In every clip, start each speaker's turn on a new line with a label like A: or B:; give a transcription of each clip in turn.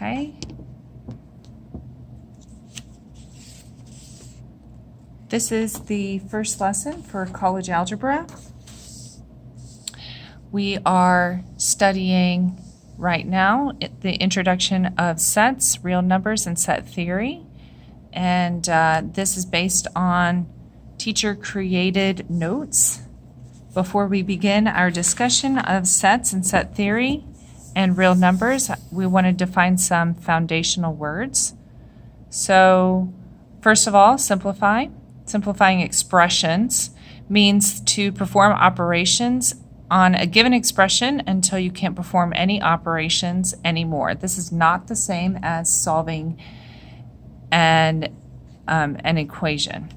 A: Okay. This is the first lesson for college algebra. We are studying right now the introduction of sets, real numbers, and set theory. And this is based on teacher-created notes. Before we begin our discussion of sets and set theory and real numbers, we want to define some foundational words. So, first of all, simplify. Simplifying expressions means to perform operations on a given expression until you can't perform any operations anymore. This is not the same as solving an equation.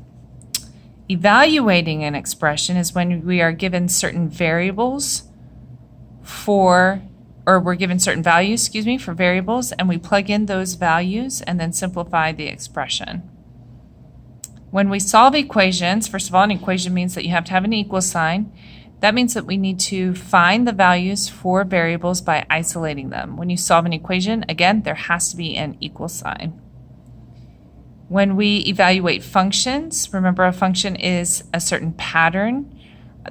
A: Evaluating an expression is when we are given certain variables we're given certain values, for variables, and we plug in those values and then simplify the expression. When we solve equations, first of all, an equation means that you have to have an equal sign. That means that we need to find the values for variables by isolating them. When you solve an equation, again, there has to be an equal sign. When we evaluate functions, remember a function is a certain pattern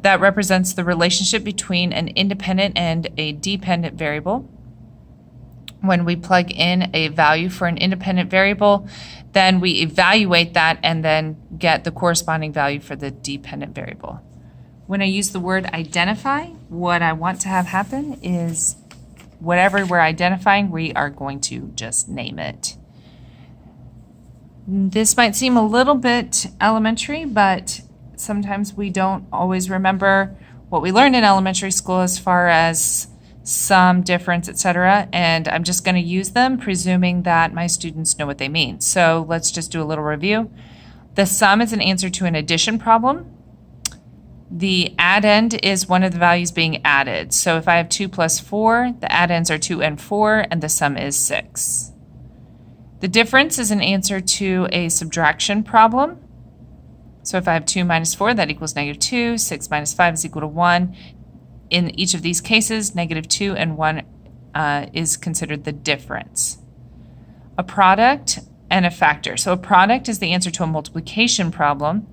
A: that represents the relationship between an independent and a dependent variable. When we plug in a value for an independent variable, then we evaluate that and then get the corresponding value for the dependent variable. When I use the word identify, what I want to have happen is whatever we're identifying, we are going to just name it. This might seem a little bit elementary, but sometimes we don't always remember what we learned in elementary school as far as sum, difference, etc. And I'm just going to use them, presuming that my students know what they mean. So let's just do a little review. The sum is an answer to an addition problem. The addend is one of the values being added. So if I have 2 plus 4, the addends are 2 and 4, and the sum is 6. The difference is an answer to a subtraction problem. So if I have 2 minus 4, that equals -2. 6 minus 5 is equal to 1. In each of these cases, -2 and 1 is considered the difference. A product and a factor. So a product is the answer to a multiplication problem.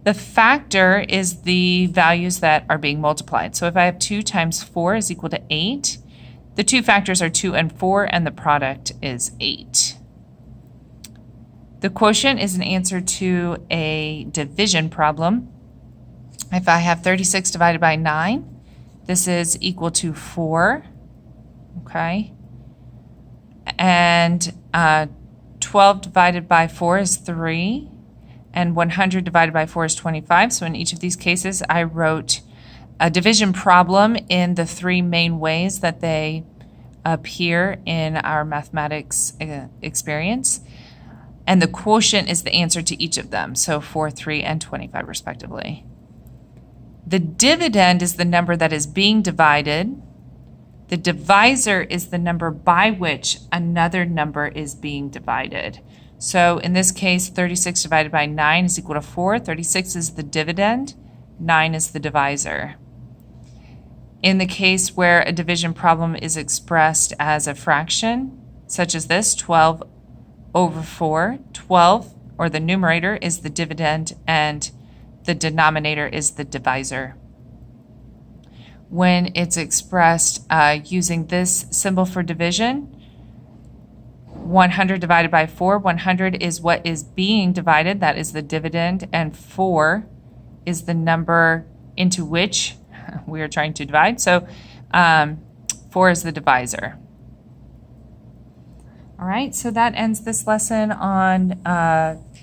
A: The factor is the values that are being multiplied. So if I have 2 times 4 is equal to 8, the two factors are 2 and 4, and the product is 8. The quotient is an answer to a division problem. If I have 36 divided by 9, this is equal to 4, okay? And 12 divided by 4 is 3, and 100 divided by 4 is 25. So in each of these cases, I wrote a division problem in the 3 main ways that they appear in our mathematics experience. And the quotient is the answer to each of them, so 4, 3, and 25 respectively. The dividend is the number that is being divided. The divisor is the number by which another number is being divided. So in this case, 36 divided by 9 is equal to 4. 36 is the dividend, 9 is the divisor. In the case where a division problem is expressed as a fraction, such as this, 12 over 4, 12, or the numerator, is the dividend, and the denominator is the divisor. When it's expressed using this symbol for division, 100 divided by 4, 100 is what is being divided, that is the dividend, and 4 is the number into which we are trying to divide. So 4 is the divisor. All right, so that ends this lesson on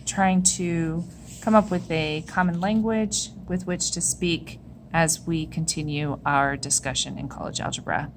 A: trying to come up with a common language with which to speak as we continue our discussion in college algebra.